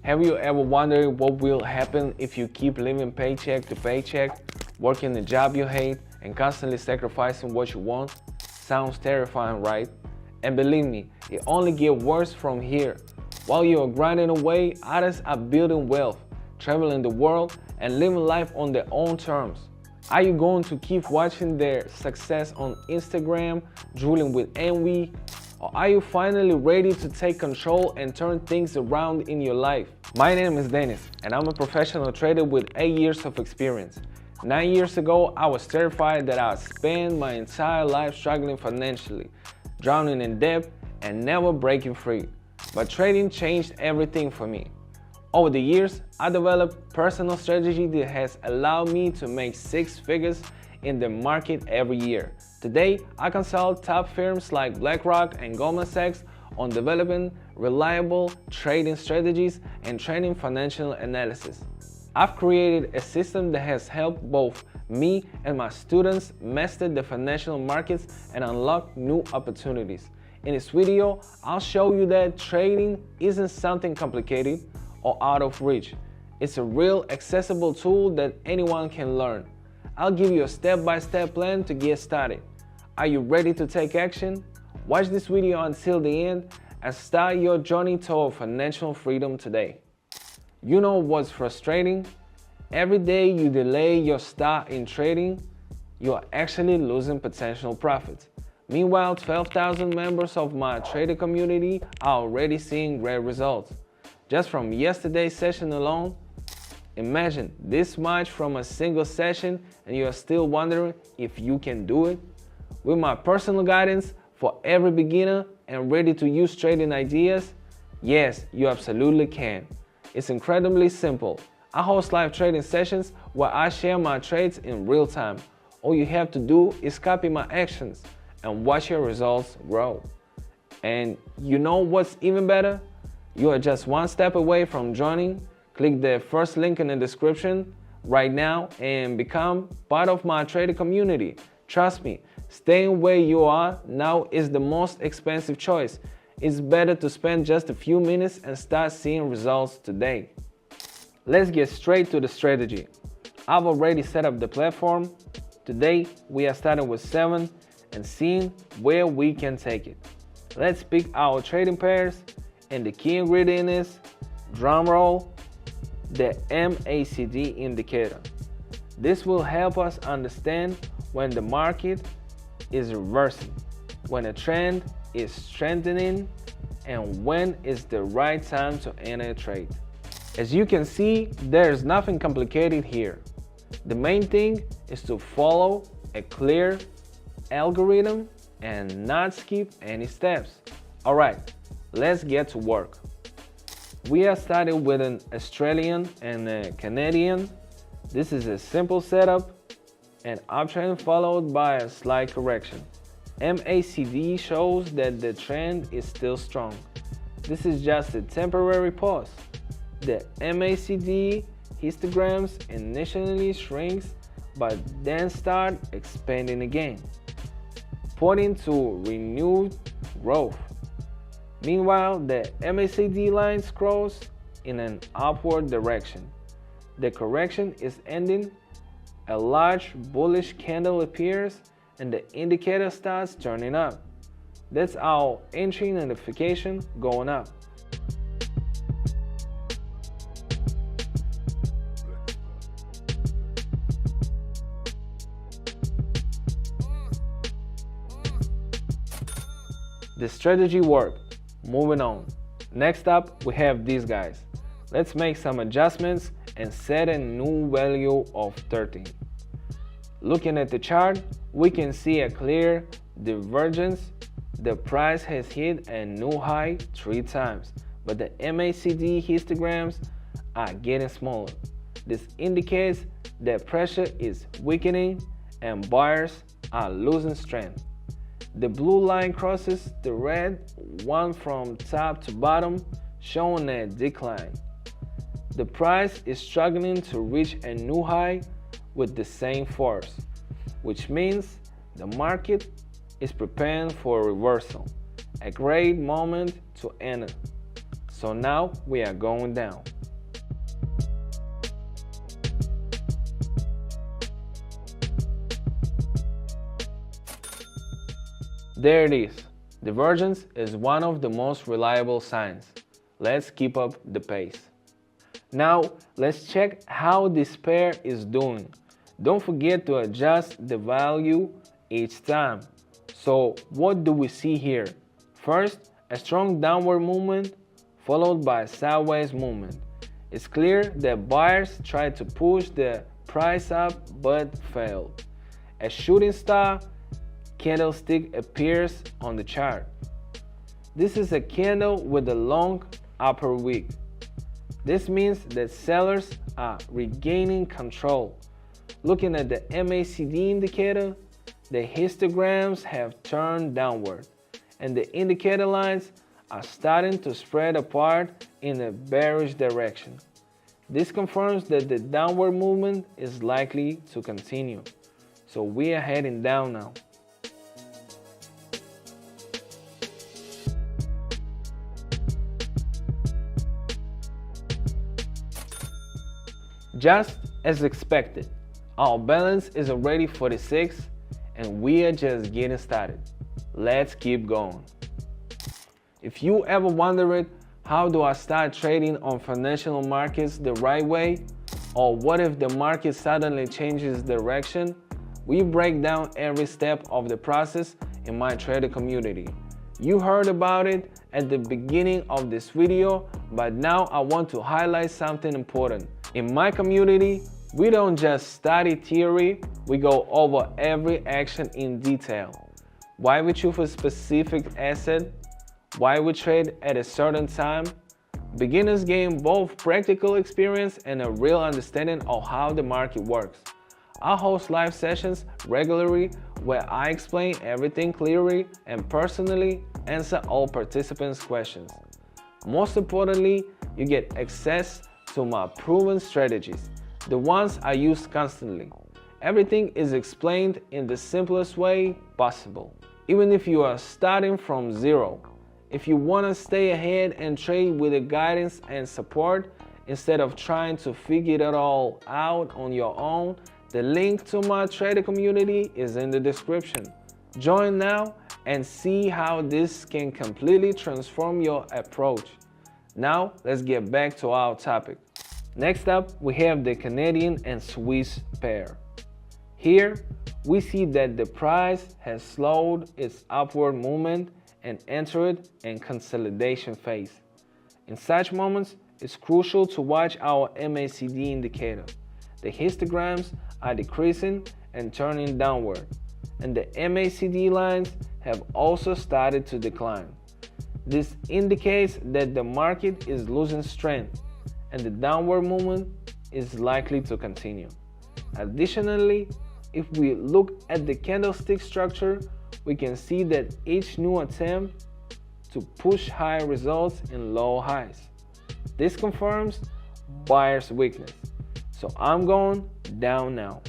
Have you ever wondered what will happen if you keep living paycheck to paycheck, working a job you hate, and constantly sacrificing what you want? Sounds terrifying, right? And believe me, it only gets worse from here. While you are grinding away, others are building wealth, traveling the world, and living life on their own terms. Are you going to keep watching their success on Instagram, drooling with envy? Or are you finally ready to take control and turn things around in your life? My name is Dennis, and I'm a professional trader with 8 years of experience. 9 years ago, I was terrified that I'd spend my entire life struggling financially, drowning in debt, and never breaking free. But trading changed everything for me. Over the years, I developed personal strategy that has allowed me to make 6 figures in the market every year. Today, I consult top firms like BlackRock and Goldman Sachs on developing reliable trading strategies and training financial analysis. I've created a system that has helped both me and my students master the financial markets and unlock new opportunities. In this video, I'll show you that trading isn't something complicated or out of reach. It's a real accessible tool that anyone can learn. I'll give you a step-by-step plan to get started. Are you ready to take action? Watch this video until the end and start your journey toward financial freedom today. You know what's frustrating? Every day you delay your start in trading, you are actually losing potential profits. Meanwhile, 12,000 members of my trader community are already seeing great results. Just from yesterday's session alone, imagine this much from a single session and you are still wondering if you can do it? With my personal guidance for every beginner and ready to use trading ideas, yes, you absolutely can. It's incredibly simple. I host live trading sessions where I share my trades in real time. All you have to do is copy my actions and watch your results grow. And you know what's even better? You are just one step away from joining. Click the first link in the description right now and become part of my trader community. Trust me, staying where you are now is the most expensive choice. It's better to spend just a few minutes and start seeing results today. Let's get straight to the strategy. I've already set up the platform. Today, we are starting with 7 and seeing where we can take it. Let's pick our trading pairs, and the key ingredient is, drumroll, the MACD indicator. This will help us understand when the market is reversing, when a trend is strengthening, and when is the right time to enter a trade. As you can see, there's nothing complicated here. The main thing is to follow a clear algorithm and not skip any steps. Alright, let's get to work. We are starting with an Australian and a Canadian. This is a simple setup, an uptrend followed by a slight correction. MACD shows that the trend is still strong. This is just a temporary pause. The MACD histograms initially shrinks but then start expanding again, pointing to renewed growth. Meanwhile, the MACD line scrolls in an upward direction. The correction is ending, a large bullish candle appears, and the indicator starts turning up. That's our entry notification going up. The strategy worked. Moving on. Next up, we have these guys. Let's make some adjustments and set a new value of 13. Looking at the chart, we can see a clear divergence. The price has hit a new high 3 times, but the MACD histograms are getting smaller. This indicates that pressure is weakening and buyers are losing strength. The blue line crosses the red one from top to bottom, showing a decline. The price is struggling to reach a new high with the same force, which means the market is preparing for a reversal, a great moment to enter. So now we are going down. There it is. Divergence is one of the most reliable signs. Let's keep up the pace. Now, let's check how this pair is doing. Don't forget to adjust the value each time. So, what do we see here? First, a strong downward movement followed by a sideways movement. It's clear that buyers tried to push the price up but failed. A shooting star candlestick appears on the chart. This is a candle with a long upper wick. This means that sellers are regaining control. Looking at the MACD indicator, the histograms have turned downward, and the indicator lines are starting to spread apart in a bearish direction. This confirms that the downward movement is likely to continue. So we are heading down now. Just as expected, our balance is already 46 and we are just getting started. Let's keep going. If you ever wondered, how do I start trading on financial markets the right way? Or what if the market suddenly changes direction? We break down every step of the process in my trader community. You heard about it at the beginning of this video, but now I want to highlight something important. In my community, we don't just study theory, we go over every action in detail. Why we choose a specific asset, why we trade at a certain time. Beginners gain both practical experience and a real understanding of how the market works. I host live sessions regularly where I explain everything clearly and personally answer all participants' questions. Most importantly, you get access to my proven strategies, the ones I use constantly. Everything is explained in the simplest way possible. Even if you are starting from zero, if you want to stay ahead and trade with the guidance and support instead of trying to figure it all out on your own, the link to my trader community is in the description. Join now and see how this can completely transform your approach. Now, let's get back to our topic. Next up, we have the Canadian and Swiss pair. Here, we see that the price has slowed its upward movement and entered in consolidation phase. In such moments, it's crucial to watch our MACD indicator. The histograms are decreasing and turning downward, and the MACD lines have also started to decline. This indicates that the market is losing strength and the downward movement is likely to continue. Additionally, if we look at the candlestick structure, we can see that each new attempt to push high results in low highs. This confirms buyer's weakness. So I'm going down now.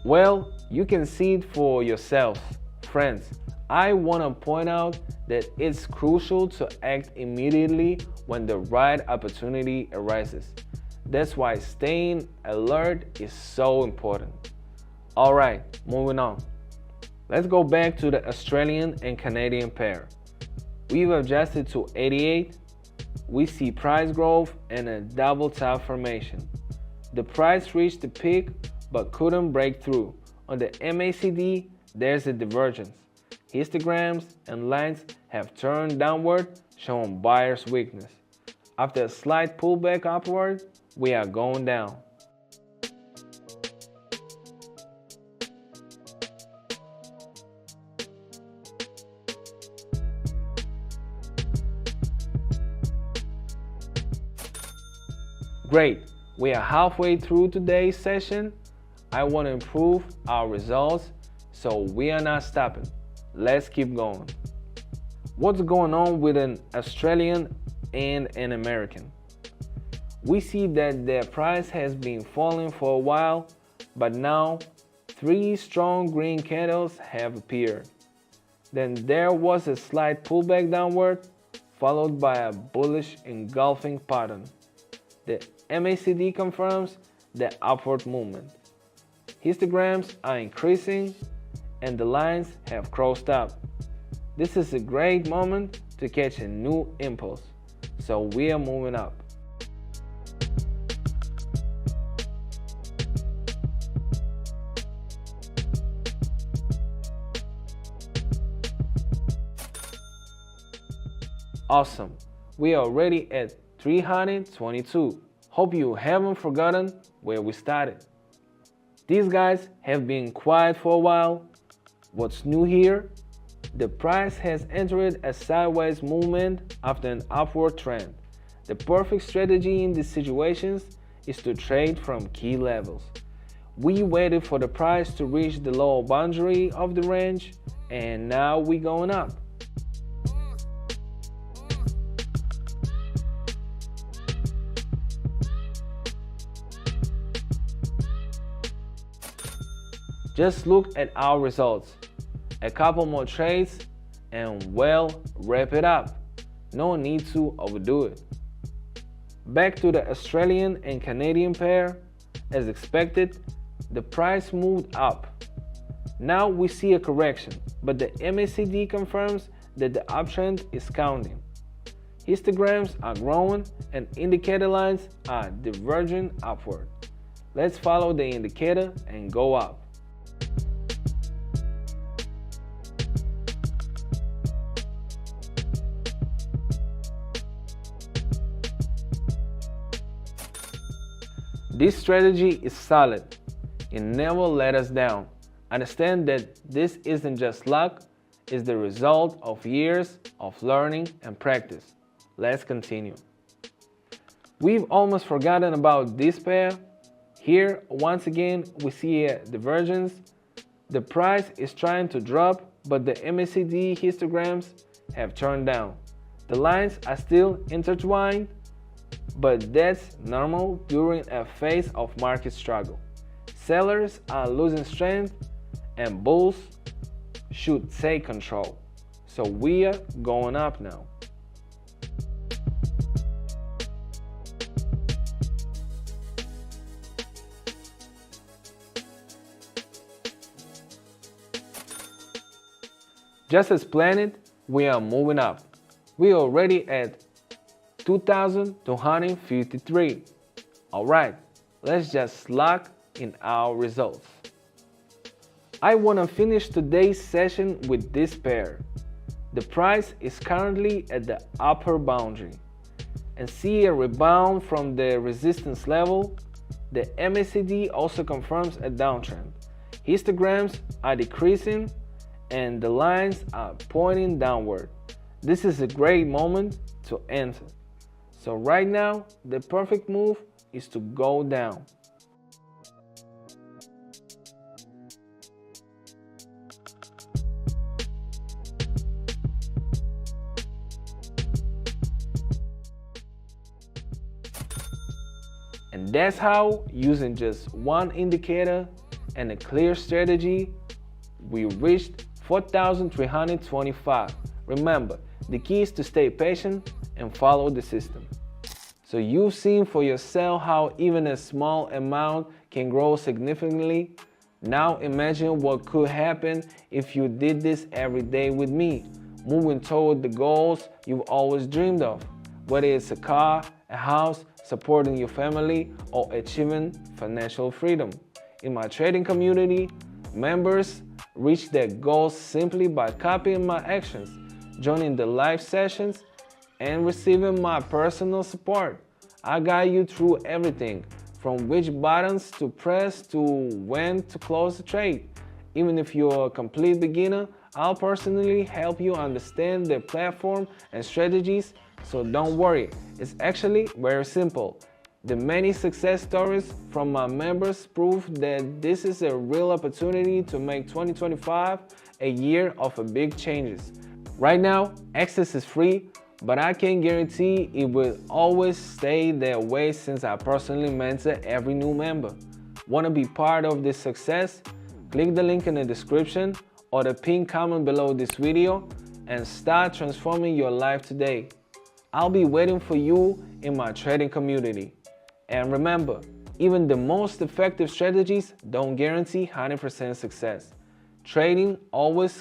Well, you can see it for yourself. Friends, I want to point out that it's crucial to act immediately when the right opportunity arises. That's why staying alert is so important. Alright, moving on. Let's go back to the Australian and Canadian pair. We've adjusted to 88. We see price growth and a double top formation. The price reached the peak but couldn't break through. On the MACD, there's a divergence. Histograms and lines have turned downward, showing buyer's weakness. After a slight pullback upward, we are going down. Great, we are halfway through today's session. I want to improve our results, so we are not stopping. Let's keep going. What's going on with an Australian and an American? We see that their price has been falling for a while, but now 3 strong green candles have appeared. Then there was a slight pullback downward, followed by a bullish engulfing pattern. The MACD confirms the upward movement. Histograms are increasing and the lines have crossed up. This is a great moment to catch a new impulse, so we are moving up. Awesome, we are already at 322. Hope you haven't forgotten where we started. These guys have been quiet for a while. What's new here? The price has entered a sideways movement after an upward trend. The perfect strategy in these situations is to trade from key levels. We waited for the price to reach the lower boundary of the range, and now we're going up. Just look at our results. A couple more trades and well, wrap it up. No need to overdo it. Back to the Australian and Canadian pair. As expected, the price moved up. Now we see a correction, but the MACD confirms that the uptrend is counting. Histograms are growing and indicator lines are diverging upward. Let's follow the indicator and go up. This strategy is solid. It never let us down. Understand that this isn't just luck, it's the result of years of learning and practice. Let's continue. We've almost forgotten about this pair. Here, once again, we see a divergence. The price is trying to drop, but the MACD histograms have turned down. The lines are still intertwined, but that's normal during a phase of market struggle. Sellers are losing strength and bulls should take control. So we are going up now. Just as planned, we are moving up. We are already at 2,253. Alright, let's just lock in our results. I want to finish today's session with this pair. The price is currently at the upper boundary and see a rebound from the resistance level. The MACD also confirms a downtrend. Histograms are decreasing and the lines are pointing downward. This is a great moment to enter. So right now, the perfect move is to go down. And that's how, using just one indicator and a clear strategy, we reached 4,325. Remember, the key is to stay patient and follow the system. So you've seen for yourself how even a small amount can grow significantly. Now imagine what could happen if you did this every day with me, moving toward the goals you've always dreamed of, whether it's a car, a house, supporting your family, or achieving financial freedom. In my trading community, members reach their goals simply by copying my actions, joining the live sessions, and receiving my personal support. I guide you through everything, from which buttons to press to when to close the trade. Even if you're a complete beginner, I'll personally help you understand the platform and strategies, so don't worry, it's actually very simple. The many success stories from my members prove that this is a real opportunity to make 2025 a year of big changes. Right now, access is free, but I can guarantee it will always stay that way since I personally mentor every new member. Want to be part of this success? Click the link in the description or the pinned comment below this video and start transforming your life today. I'll be waiting for you in my trading community. And remember, even the most effective strategies don't guarantee 100% success. Trading always